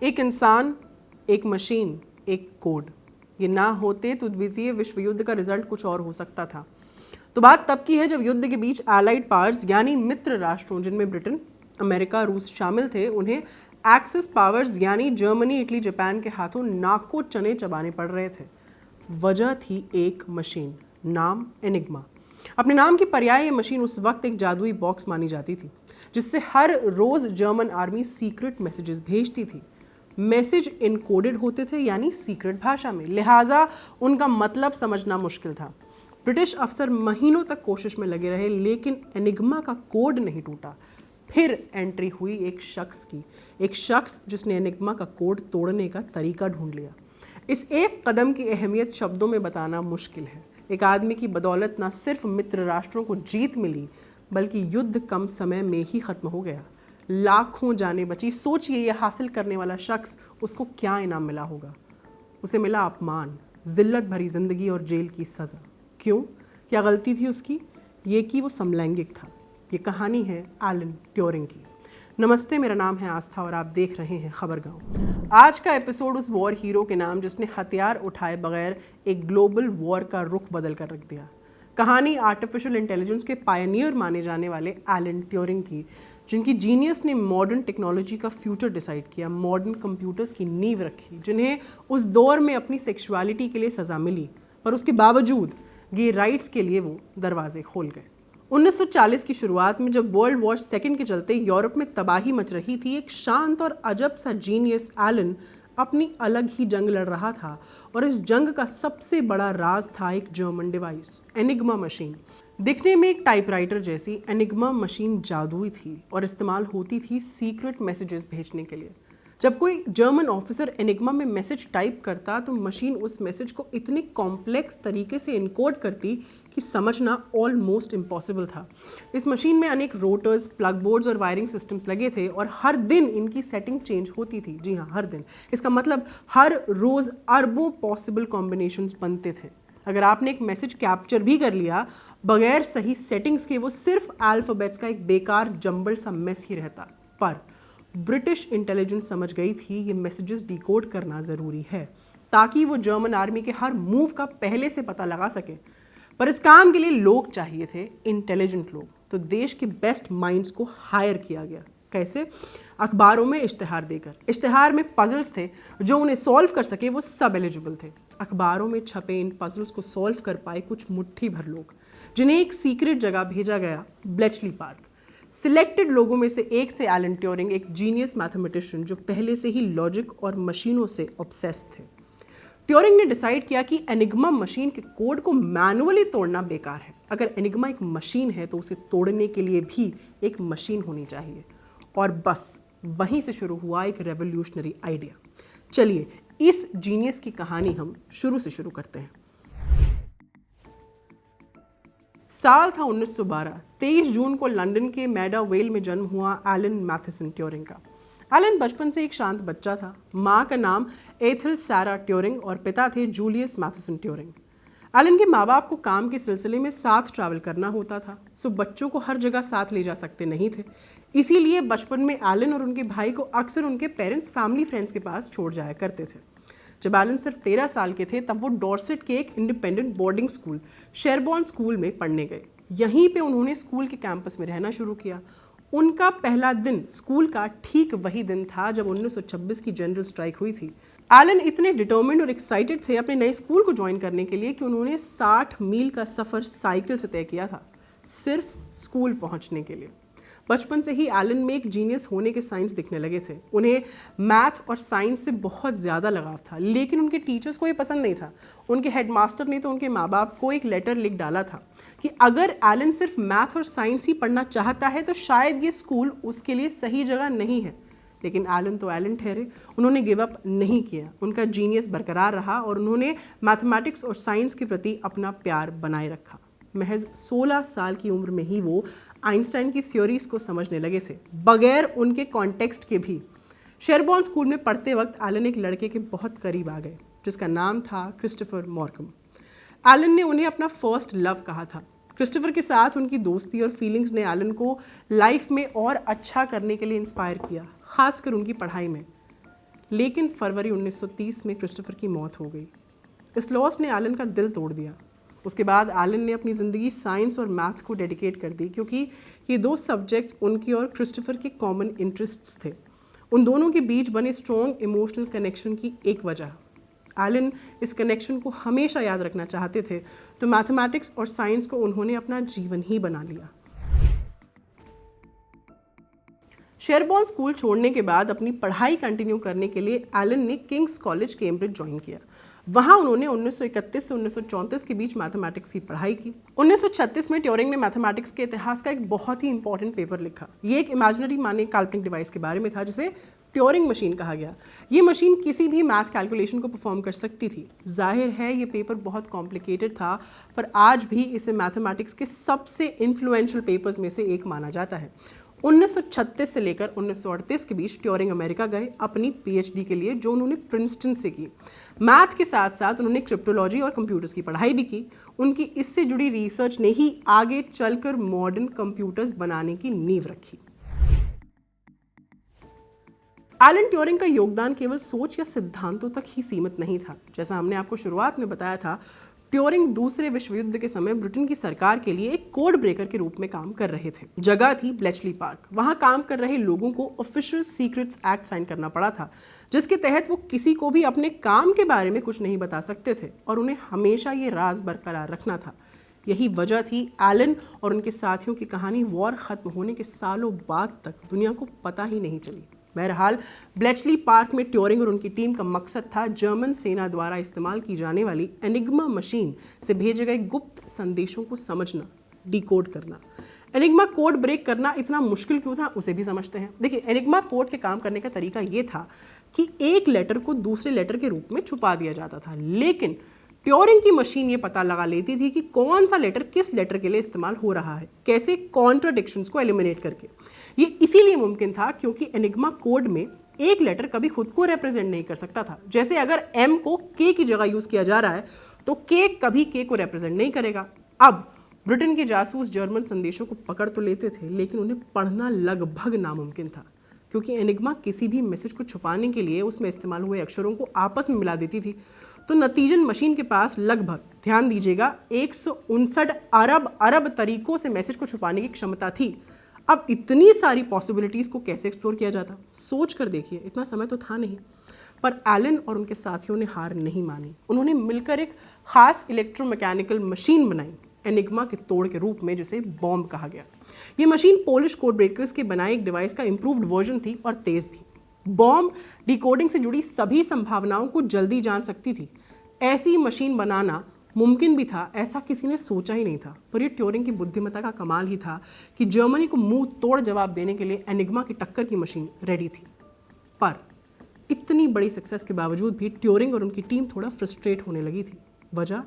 एक इंसान, एक मशीन, एक कोड, ये ना होते तो द्वितीय विश्व युद्ध का रिजल्ट कुछ और हो सकता था। तो बात तब की है जब युद्ध के बीच एलाइड पावर्स यानी मित्र राष्ट्रों जिनमें ब्रिटेन, अमेरिका, रूस शामिल थे, उन्हें एक्सिस पावर्स यानी जर्मनी, इटली, जापान के हाथों नाको चने चबाने पड़ रहे थे। वजह थी एक मशीन, नाम एनिग्मा। अपने नाम की पर्याय ये मशीन उस वक्त एक जादुई बॉक्स मानी जाती थी जिससे हर रोज जर्मन आर्मी सीक्रेट मैसेजेस भेजती थी। मैसेज इनकोडेड होते थे यानी सीक्रेट भाषा में, लिहाजा उनका मतलब समझना मुश्किल था। ब्रिटिश अफसर महीनों तक कोशिश में लगे रहे लेकिन एनिग्मा का कोड नहीं टूटा। फिर एंट्री हुई एक शख्स जिसने एनिग्मा का कोड तोड़ने का तरीका ढूंढ लिया। इस एक कदम की अहमियत शब्दों में बताना मुश्किल है। एक आदमी की बदौलत न सिर्फ मित्र राष्ट्रों को जीत मिली बल्कि युद्ध कम समय में ही खत्म हो गया। लाखों जानें बची। सोचिए ये हासिल करने वाला शख्स, उसको क्या इनाम मिला होगा। उसे मिला अपमान, जिल्लत भरी जिंदगी और जेल की सज़ा। क्यों? क्या गलती थी उसकी? ये कि वो समलैंगिक था। ये कहानी है एलन ट्यूरिंग की। नमस्ते, मेरा नाम है आस्था और आप देख रहे हैं खबरगांव। आज का एपिसोड उस वॉर हीरो के नाम जिसने हथियार उठाए बगैर एक ग्लोबल वॉर का रुख बदल कर रख दिया। कहानी आर्टिफिशियल इंटेलिजेंस के पायनियर माने जाने वाले एलन ट्यूरिंग की, जिनकी जीनियस ने मॉडर्न टेक्नोलॉजी का फ्यूचर डिसाइड किया, मॉडर्न कंप्यूटर्स की नींव रखी, जिन्हें उस दौर में अपनी सेक्सुअलिटी के लिए सज़ा मिली पर उसके बावजूद गे राइट्स के लिए वो दरवाजे खोल गए। 1940 की शुरुआत में जब वर्ल्ड वॉर सेकेंड के चलते यूरोप में तबाही मच रही थी, एक शांत और अजब सा जीनियस एलन अपनी अलग ही जंग लड़ रहा था और इस जंग का सबसे बड़ा राज था एक जर्मन डिवाइस, एनिग्मा मशीन। दिखने में एक टाइपराइटर जैसी एनिग्मा मशीन जादुई थी और इस्तेमाल होती थी सीक्रेट मैसेजेस भेजने के लिए। जब कोई जर्मन ऑफिसर एनिग्मा में मैसेज टाइप करता तो मशीन उस मैसेज को इतने कॉम्प्लेक्स तरीके से इनकोड करती कि समझना ऑलमोस्ट इम्पॉसिबल था। इस मशीन में अनेक रोटर्स, प्लग बोर्ड्स और वायरिंग सिस्टम्स लगे थे और हर दिन इनकी सेटिंग चेंज होती थी। जी हाँ, हर दिन। इसका मतलब हर रोज़ अरबों पॉसिबल कॉम्बिनेशंस बनते थे। अगर आपने एक मैसेज कैप्चर भी कर लिया बगैर सही सेटिंग्स के, वो सिर्फ अल्फ़ाबेट्स का एक बेकार जंबल सा मेस ही रहता। पर ब्रिटिश इंटेलिजेंस समझ गई थी ये मैसेजेस डिकोड करना ज़रूरी है ताकि वो जर्मन आर्मी के हर मूव का पहले से पता लगा सके। पर इस काम के लिए लोग चाहिए थे, इंटेलिजेंट लोग। तो देश के बेस्ट माइंड्स को हायर किया गया। कैसे? अखबारों में इश्तिहार देकर। इश्तिहार में पजल्स थे, जो उन्हें सॉल्व कर सके वो सब एलिजिबल थे। अखबारों में छपे इन पजल्स को सॉल्व कर पाए कुछ मुट्ठी भर लोग, जिन्हें एक सीक्रेट जगह भेजा गया, ब्लेचली पार्क। सिलेक्टेड लोगों में से एक थे एलन ट्यूरिंग, एक जीनियस मैथमेटिशियन जो पहले से ही लॉजिक और मशीनों से ऑब्सेस्ड थे। ट्यूरिंग ने डिसाइड किया कि एनिग्मा मशीन के कोड को मैनुअली तोड़ना बेकार है। अगर एनिग्मा एक मशीन है तो उसे तोड़ने के लिए भी एक मशीन होनी चाहिए। और बस वहीं से शुरू हुआ एक रेवोल्यूशनरी आइडिया। चलिए इस जीनियस की कहानी हम शुरू से शुरू करते हैं। साल था 1912। 23 जून को लंदन के मैडा वेल में जन्म हुआ एलन मैथेसन ट्यूरिंग का। एलन बचपन से एक शांत बच्चा था। माँ का नाम एथिल सारा ट्यूरिंग और पिता थे जूलियस मैथेसन ट्यूरिंग। एलन के माँ बाप को काम के सिलसिले में साथ ट्रैवल करना होता था, सो बच्चों को हर जगह साथ ले जा सकते नहीं थे। इसीलिए बचपन में एलन और उनके भाई को अक्सर उनके पेरेंट्स फैमिली फ्रेंड्स के पास छोड़ जाया करते थे। जब एलन सिर्फ 13 साल के थे तब वो डॉर्सेट के एक इंडिपेंडेंट बोर्डिंग स्कूल, शेरबॉर्न स्कूल में पढ़ने गए। यहीं पे उन्होंने स्कूल के कैंपस में रहना शुरू किया। उनका पहला दिन स्कूल का ठीक वही दिन था जब 1926 की जनरल स्ट्राइक हुई थी। एलन इतने डिटर्मिन्ड और एक्साइटेड थे अपने नए स्कूल को ज्वाइन करने के लिए कि उन्होंने 60 मील का सफ़र साइकिल से तय किया था, सिर्फ स्कूल पहुंचने के लिए। बचपन से ही एलन में एक जीनियस होने के साइंस दिखने लगे थे। उन्हें मैथ और साइंस से बहुत ज़्यादा लगाव था, लेकिन उनके टीचर्स को ये पसंद नहीं था। उनके हेडमास्टर ने तो उनके माँ बाप को एक लेटर लिख डाला था कि अगर एलन सिर्फ मैथ और साइंस ही पढ़ना चाहता है तो शायद ये स्कूल उसके लिए सही जगह नहीं है। लेकिन एलन तो एलन ठहरे। उन्होंने गिव अप नहीं किया। उनका जीनियस बरकरार रहा और उन्होंने मैथमेटिक्स और साइंस के प्रति अपना प्यार बनाए रखा। महज 16 साल की उम्र में ही वो आइंस्टाइन की थ्योरीज को समझने लगे थे, बगैर उनके कॉन्टेक्स्ट के भी। शेरबॉर्न स्कूल में पढ़ते वक्त एलन एक लड़के के बहुत करीब आ गए जिसका नाम था क्रिस्टोफर मॉर्कम। एलन ने उन्हें अपना फर्स्ट लव कहा था। क्रिस्टोफर के साथ उनकी दोस्ती और फीलिंग्स ने एलन को लाइफ में और अच्छा करने के लिए इंस्पायर किया, खासकर उनकी पढ़ाई में। लेकिन फरवरी 1930 में क्रिस्टोफर की मौत हो गई। इस लॉस ने एलन का दिल तोड़ दिया। उसके बाद एलन ने अपनी ज़िंदगी साइंस और मैथ को डेडिकेट कर दी, क्योंकि ये दो सब्जेक्ट्स उनकी और क्रिस्टोफर के कॉमन इंटरेस्ट्स थे। उन दोनों के बीच बने स्ट्रॉन्ग इमोशनल कनेक्शन की एक वजह, एलन इस कनेक्शन को हमेशा याद रखना चाहते थे, तो मैथमेटिक्स और साइंस को उन्होंने अपना जीवन ही बना लिया। शेरबॉर्न स्कूल छोड़ने के बाद अपनी पढ़ाई कंटिन्यू करने के लिए एलन ने किंग्स कॉलेज कैम्ब्रिज ज्वाइन किया। वहां उन्होंने 1931 से 1934 के बीच मैथमेटिक्स की पढ़ाई की। 1936 में ट्यूरिंग ने मैथमेटिक्स के इतिहास का एक बहुत ही इंपॉर्टेंट पेपर लिखा। ये एक इमेजिनरी माने काल्पनिक डिवाइस के बारे में था, जिसे ट्यूरिंग मशीन कहा गया। ये मशीन किसी भी मैथ कैलकुलेशन को परफॉर्म कर सकती थी। जाहिर है ये पेपर बहुत कॉम्प्लिकेटेड था, पर आज भी इसे मैथमेटिक्स के सबसे इन्फ्लुएंशियल पेपर्स में से एक माना जाता है। 1936 से लेकर 1938 के बीच ट्यूरिंग अमेरिका गए अपनी पीएचडी के लिए, जो उन्होंने प्रिंसटन से की। मैथ के साथ साथ उन्होंने क्रिप्टोलॉजी और कंप्यूटर्स की पढ़ाई भी की। उनकी इससे जुड़ी रिसर्च ने ही आगे चलकर मॉडर्न कंप्यूटर्स बनाने की नींव रखी। एलन ट्यूरिंग का योगदान केवल सोच या सिद्धांतों तक ही सीमित नहीं था। जैसा हमने आपको शुरुआत में बताया था, ट्यूरिंग दूसरे विश्व युद्ध के समय ब्रिटेन की सरकार के लिए एक कोड ब्रेकर के रूप में काम कर रहे थे। जगह थी ब्लेचली पार्क। वहां काम कर रहे लोगों को ऑफिशियल सीक्रेट्स एक्ट साइन करना पड़ा था, जिसके तहत वो किसी को भी अपने काम के बारे में कुछ नहीं बता सकते थे और उन्हें हमेशा ये राज बरकरार रखना था। यही वजह थी एलन और उनके साथियों की कहानी वॉर खत्म होने के सालों बाद तक दुनिया को पता ही नहीं चली। बहरहाल, ब्लेचली पार्क में ट्यूरिंग और उनकी टीम का मकसद था जर्मन सेना द्वारा इस्तेमाल की जाने वाली एनिग्मा मशीन से भेजे गए गुप्त संदेशों को समझना, डिकोड करना। एनिग्मा कोड ब्रेक करना इतना मुश्किल क्यों था, उसे भी समझते हैं। देखिए, एनिग्मा कोड के काम करने का तरीका ये था कि एक लेटर को दूसरे लेटर के रूप में छुपा दिया जाता था, लेकिन ट्यूरिंग की मशीन ये पता लगा लेती थी कि कौन सा लेटर किस लेटर के लिए इस्तेमाल हो रहा है, कैसे कॉन्ट्राडिक्शंस को एलिमिनेट करके। ये इसीलिए मुमकिन था क्योंकि एनिग्मा कोड में एक लेटर कभी खुद को रिप्रेजेंट नहीं कर सकता था। जैसे अगर एम को के की जगह यूज किया जा रहा है तो के कभी के को रिप्रेजेंट नहीं करेगा। अब ब्रिटेन के जासूस जर्मन संदेशों को पकड़ तो लेते थे, लेकिन उन्हें पढ़ना लगभग नामुमकिन था, क्योंककि एनिग्मा किसी भी मैसेज को छुपाने के लिए उसमें इस्तेमाल हुए अक्षरों को आपस में मिला देती थी। तो नतीजन मशीन के पास लगभग, ध्यान दीजिएगा, 159 अरब तरीकों से मैसेज को छुपाने की क्षमता थी। अब इतनी सारी पॉसिबिलिटीज़ को कैसे एक्सप्लोर किया जाता, सोच कर देखिए। इतना समय तो था नहीं, पर एलन और उनके साथियों ने हार नहीं मानी। उन्होंने मिलकर एक खास इलेक्ट्रोमैकेनिकल मशीन बनाई, एनिग्मा के तोड़ के रूप में, जिसे बॉम्ब कहा गया। ये मशीन पोलिश कोड ब्रेकर्स के बनाए एक डिवाइस का इंप्रूव्ड वर्जन थी और तेज भी। बॉम्ब डिकोडिंग से जुड़ी सभी संभावनाओं को जल्दी जान सकती थी। ऐसी मशीन बनाना मुमकिन भी था, ऐसा किसी ने सोचा ही नहीं था। पर यह ट्यूरिंग की बुद्धिमत्ता का कमाल ही था कि जर्मनी को मुंह तोड़ जवाब देने के लिए एनिग्मा की टक्कर की मशीन रेडी थी। पर इतनी बड़ी सक्सेस के बावजूद भी ट्यूरिंग और उनकी टीम थोड़ा फ्रस्ट्रेट होने लगी थी। वजह,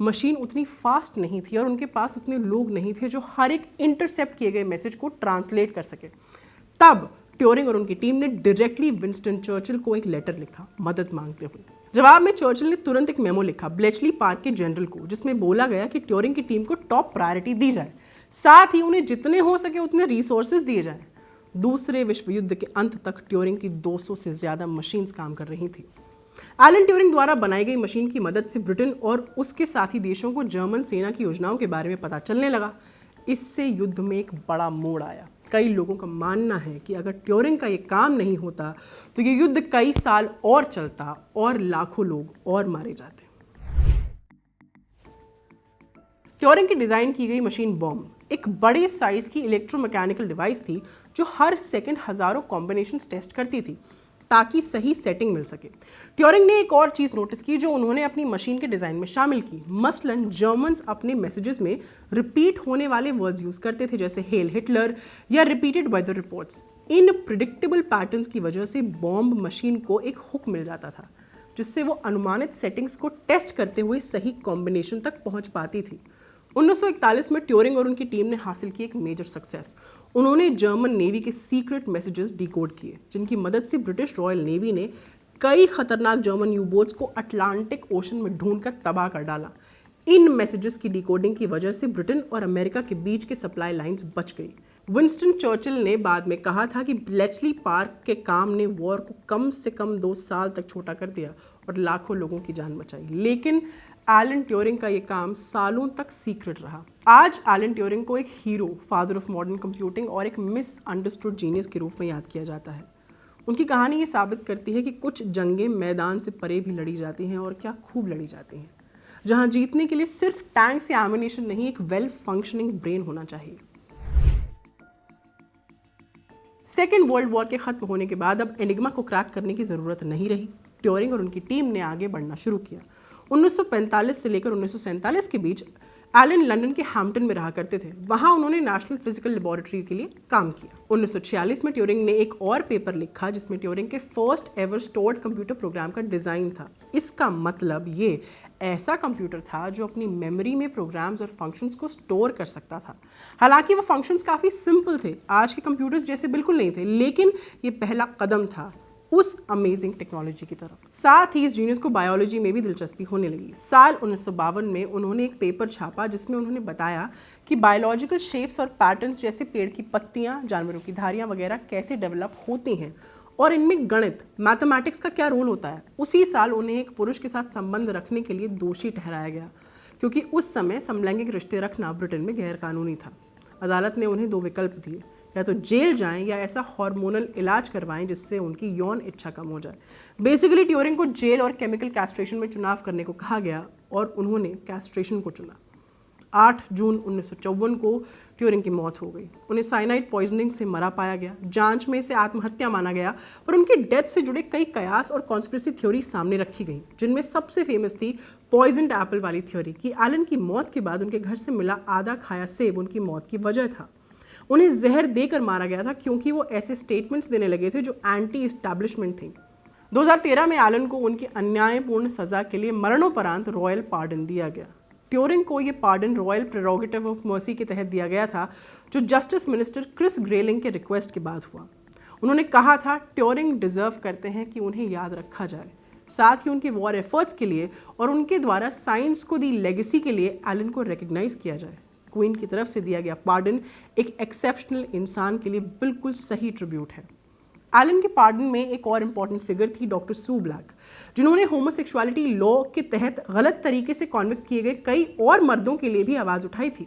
मशीन उतनी फास्ट नहीं थी और उनके पास उतने लोग नहीं थे जो हर एक इंटरसेप्ट किए गए मैसेज को ट्रांसलेट कर सके। तब ट्यूरिंग और उनकी टीम ने डायरेक्टली विंस्टन चर्चिल को एक लेटर लिखा मदद मांगते हुए। जवाब में चर्चिल ने तुरंत एक मेमो लिखा ब्लेचली पार्क के जनरल को, जिसमें बोला गया कि ट्यूरिंग की टीम को टॉप प्रायोरिटी दी जाए, साथ ही उन्हें जितने हो सके उतने रिसोर्सेज दिए जाएं। दूसरे विश्व युद्ध के अंत तक ट्यूरिंग की 200 से ज्यादा मशीन्स काम कर रही थी। एलन ट्यूरिंग द्वारा बनाई गई मशीन की मदद से ब्रिटेन और उसके साथी देशों को जर्मन सेना की योजनाओं के बारे में पता चलने लगा। इससे युद्ध में एक बड़ा मोड़ आया। कई लोगों का मानना है कि अगर ट्यूरिंग का ये काम नहीं होता तो ये युद्ध कई साल और चलता और लाखों लोग और मारे जाते। ट्यूरिंग की डिजाइन की गई मशीन बॉम्ब एक बड़े साइज की इलेक्ट्रोमैकेनिकल डिवाइस थी जो हर सेकंड हजारों कॉम्बिनेशंस टेस्ट करती थी ताकि सही सेटिंग मिल सके। ट्यूरिंग ने एक और चीज़ नोटिस की जो उन्होंने अपनी मशीन के डिज़ाइन में शामिल की। मसलन जर्मन्स अपने मैसेजेस में रिपीट होने वाले वर्ड्स यूज़ करते थे, जैसे हेल हिटलर या रिपीटेड वेदर रिपोर्ट्स। इन प्रिडिक्टेबल पैटर्न्स की वजह से बॉम्ब मशीन को एक हुक मिल जाता था, जिससे वो अनुमानित सेटिंग्स को टेस्ट करते हुए सही कॉम्बिनेशन तक पहुँच पाती थी। 1941 में ट्यूरिंग और उनकी टीम ने हासिल की एक मेजर सक्सेस। उन्होंने जर्मन नेवी के सीक्रेट मैसेजेस डिकोड किए, जिनकी मदद से ब्रिटिश रॉयल नेवी ने कई खतरनाक जर्मन यू बोट्स को अटलांटिक ओशन में ढूंढकर तबाह कर डाला। इन मैसेजेस की डिकोडिंग की वजह से ब्रिटेन और अमेरिका के बीच के सप्लाई लाइंस बच गई। विंस्टन चर्चिल ने बाद में कहा था कि ब्लेचली पार्क के काम ने वॉर को कम से कम 2 साल तक छोटा कर दिया और लाखों लोगों की जान बचाई। लेकिन एलन ट्यूरिंग का ये काम सालों तक सीक्रेट रहा। आज एलन ट्यूरिंग को एक hero, father of modern computing और एक मिस अंडरस्टूड जीनियस के रूप में याद किया जाता है। उनकी कहानी ये साबित करती है कि कुछ जंगें मैदान से परे भी लड़ी जाती हैं, और क्या खूब लड़ी जाती हैं, जहां जीतने के लिए सिर्फ टैंक्स या एमिनेशन नहीं, एक वेल फंक्शनिंग ब्रेन होना चाहिए। सेकेंड वर्ल्ड वॉर के खत्म होने के बाद अब एनिग्मा को क्रैक करने की जरूरत नहीं रही। ट्यूरिंग और उनकी टीम ने आगे बढ़ना शुरू किया। 1945 से लेकर 1947 के बीच एलन लंदन के हैम्पटन में रहा करते थे। वहां उन्होंने नेशनल फिजिकल लेबोरेटरी के लिए काम किया। 1946 में ट्यूरिंग ने एक और पेपर लिखा जिसमें ट्यूरिंग के first ever stored computer program का डिजाइन था। इसका मतलब ये ऐसा कंप्यूटर था जो अपनी मेमोरी में प्रोग्राम्स और फंक्शंस को स्टोर कर सकता था। हालांकि वो फंक्शंस काफ़ी सिंपल थे, आज के कंप्यूटर्स जैसे बिल्कुल नहीं थे, लेकिन ये पहला कदम था उस अमेजिंग टेक्नोलॉजी की तरफ। साथ ही इस जीनियस को बायोलॉजी में भी दिलचस्पी होने लगी। साल 1952 में उन्होंने एक पेपर छापा जिसमें उन्होंने बताया कि बायोलॉजिकल शेप्स और पैटर्न्स जैसे पेड़ की पत्तियां, जानवरों की धारियां वगैरह कैसे डेवलप होती हैं और इनमें गणित, मैथमेटिक्स का क्या रोल होता है। उसी साल उन्हें एक पुरुष के साथ संबंध रखने के लिए दोषी ठहराया गया, क्योंकि उस समय समलैंगिक रिश्ते रखना ब्रिटेन में गैरकानूनी था। अदालत ने उन्हें 2 विकल्प दिए, या तो जेल जाएं या ऐसा हार्मोनल इलाज करवाएं जिससे उनकी यौन इच्छा कम हो जाए। बेसिकली ट्यूरिंग को जेल और केमिकल कैस्ट्रेशन में चुनाव करने को कहा गया और उन्होंने कैस्ट्रेशन को चुना। 8 जून 1954 को ट्यूरिंग की मौत हो गई। उन्हें साइनाइड पॉइजनिंग से मरा पाया गया। जांच में इसे आत्महत्या माना गया, पर उनकी डेथ से जुड़े कई कयास और कॉन्स्पिरेसी थ्योरी सामने रखी गई, जिनमें सबसे फेमस थी पॉइजन्ड एप्पल वाली थ्योरी कि एलन की मौत के बाद उनके घर से मिला आधा खाया सेब उनकी मौत की वजह था। उन्हें जहर देकर मारा गया था क्योंकि वो ऐसे स्टेटमेंट्स देने लगे थे जो एंटी इस्टेब्लिशमेंट थी। 2013 में एलन को उनकी अन्यायपूर्ण सजा के लिए मरणोपरांत रॉयल पार्डन दिया गया। ट्यूरिंग को ये pardon royal prerogative of mercy के तहत दिया गया था, जो जस्टिस मिनिस्टर क्रिस ग्रेलिंग के रिक्वेस्ट के बाद हुआ। उन्होंने कहा था ट्यूरिंग डिजर्व करते हैं कि उन्हें याद रखा जाए। साथ ही उनके वॉर एफर्ट्स के लिए और उनके द्वारा साइंस को दी लेगेसी के लिए एलन को रिकग्नाइज किया जाए। क्वीन की तरफ से दिया गया पार्डन एक एक्सेप्शनल इंसान के लिए बिल्कुल सही ट्रिब्यूट है। एलन के पार्डन में एक और इम्पॉर्टेंट फिगर थी डॉक्टर सू ब्लैक, जिन्होंने होमोसेक्सुअलिटी लॉ के तहत गलत तरीके से कॉन्विक्ट किए गए कई और मर्दों के लिए भी आवाज़ उठाई थी।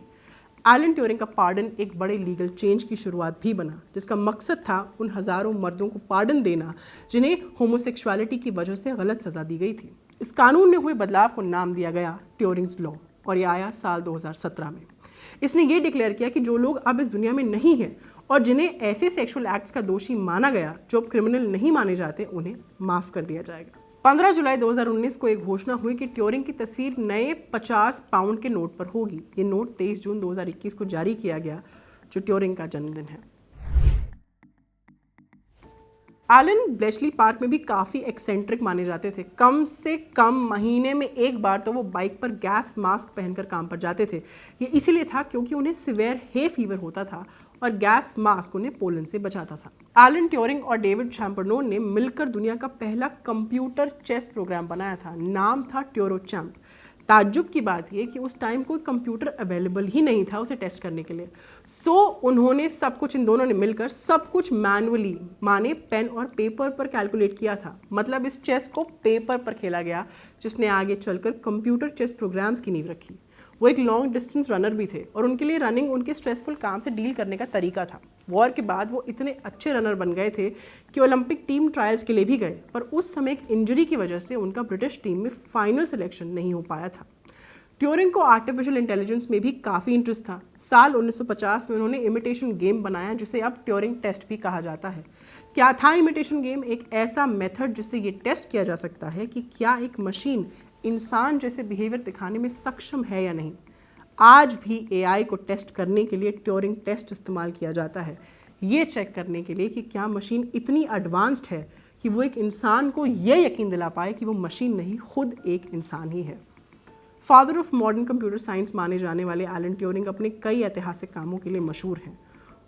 एलन ट्यूरिंग का पार्डन एक बड़े लीगल चेंज की शुरुआत भी बना, जिसका मकसद था उन हज़ारों मर्दों को पार्डन देना जिन्हें होमोसेक्सुअलिटी की वजह से गलत सज़ा दी गई थी। इस कानून में हुए बदलाव को नाम दिया गया ट्यूरिंग्स लॉ, और यह आया साल 2017 में। इसने ये डिक्लेयर किया कि जो लोग अब इस दुनिया में नहीं हैं और जिन्हें ऐसे सेक्सुअल एक्ट्स का दोषी माना गया जो अब क्रिमिनल नहीं माने जाते, उन्हें माफ़ कर दिया जाएगा। 15 जुलाई 2019 को एक घोषणा हुई कि ट्यूरिंग की तस्वीर नए 50 पाउंड के नोट पर होगी। ये नोट 23 जून 2021 को जारी किया गया, जो ट्यूरिंग का जन्मदिन है। एलन ब्लेचली पार्क में भी काफ़ी एक्सेंट्रिक माने जाते थे। कम से कम महीने में एक बार तो वो बाइक पर गैस मास्क पहनकर काम पर जाते थे। ये इसीलिए था क्योंकि उन्हें सिवियर हे फीवर होता था और गैस मास्क उन्हें पोलन से बचाता था। एलन ट्यूरिंग और डेविड चैम्बर्नोन ने मिलकर दुनिया का पहला कंप्यूटर चेस प्रोग्राम बनाया था। नाम था ट्यूरोचैम्प। ताज्जुब की बात यह कि उस टाइम कोई कंप्यूटर अवेलेबल ही नहीं था उसे टेस्ट करने के लिए। उन्होंने सब कुछ, इन दोनों ने मिलकर सब कुछ मैनुअली, माने पेन और पेपर पर कैलकुलेट किया था। मतलब इस चेस को पेपर पर खेला गया, जिसने आगे चलकर कंप्यूटर चेस प्रोग्राम्स की नींव रखी। वो एक लॉन्ग डिस्टेंस रनर भी थे और उनके लिए रनिंग उनके स्ट्रेसफुल काम से डील करने का तरीका था। वॉर के बाद वो इतने अच्छे रनर बन गए थे कि ओलंपिक टीम ट्रायल्स के लिए भी गए, पर उस समय एक इंजरी की वजह से उनका ब्रिटिश टीम में फाइनल सिलेक्शन नहीं हो पाया था। ट्यूरिंग को आर्टिफिशियल इंटेलिजेंस में भी काफ़ी इंटरेस्ट था। साल 1950 में उन्होंने इमिटेशन गेम बनाया, जिसे अब ट्यूरिंग टेस्ट भी कहा जाता है। क्या था इमिटेशन गेम? एक ऐसा मेथड जिससे ये टेस्ट किया जा सकता है कि क्या एक मशीन इंसान जैसे बिहेवियर दिखाने में सक्षम है या नहीं। आज भी एआई को टेस्ट करने के लिए ट्यूरिंग टेस्ट इस्तेमाल किया जाता है, ये चेक करने के लिए कि क्या मशीन इतनी एडवांस्ड है कि वो एक इंसान को ये यकीन दिला पाए कि वो मशीन नहीं, खुद एक इंसान ही है। Father of modern computer science माने जाने वाले एलन ट्यूरिंग अपने कई ऐतिहासिक कामों के लिए मशहूर हैं।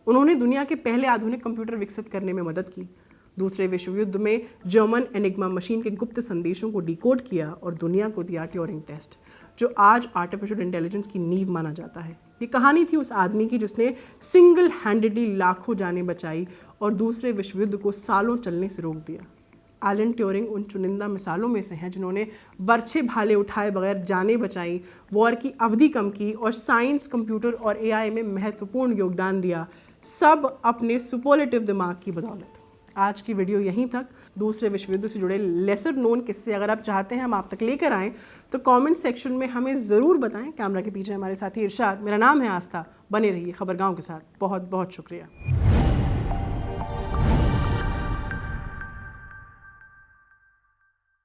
उन्होंने दुनिया के पहले आधुनिक कंप्यूटर विकसित करने में मदद की। दूसरे विश्व युद्ध में जर्मन एनिग्मा मशीन के गुप्त संदेशों को डिकोड किया और दुनिया को दिया ट्यूरिंग टेस्ट, जो आज आर्टिफिशियल इंटेलिजेंस की नींव माना जाता है। ये कहानी थी उस आदमी की जिसने सिंगल हैंडेडली लाखों जानें बचाई और दूसरे विश्व युद्ध को सालों चलने से रोक दिया। एलन ट्यूरिंग उन चुनिंदा मिसालों में से हैं जिन्होंने बर्छे भाले उठाए बगैर जानें बचाई, वॉर की अवधि कम की और साइंस, कंप्यूटर और एआई में महत्वपूर्ण योगदान दिया, सब अपने सुपरलेटिव दिमाग की बदौलत। आज की वीडियो यहीं तक। दूसरे विश्व युद्ध से जुड़े लेसर नोन किस्से अगर आप चाहते हैं हम आप तक लेकर आएँ तो कमेंट सेक्शन में हमें ज़रूर बताएं। कैमरा के पीछे हमारे साथी इरशाद, मेरा नाम है आस्था। बने रहिए खबरगांव के साथ। बहुत बहुत शुक्रिया।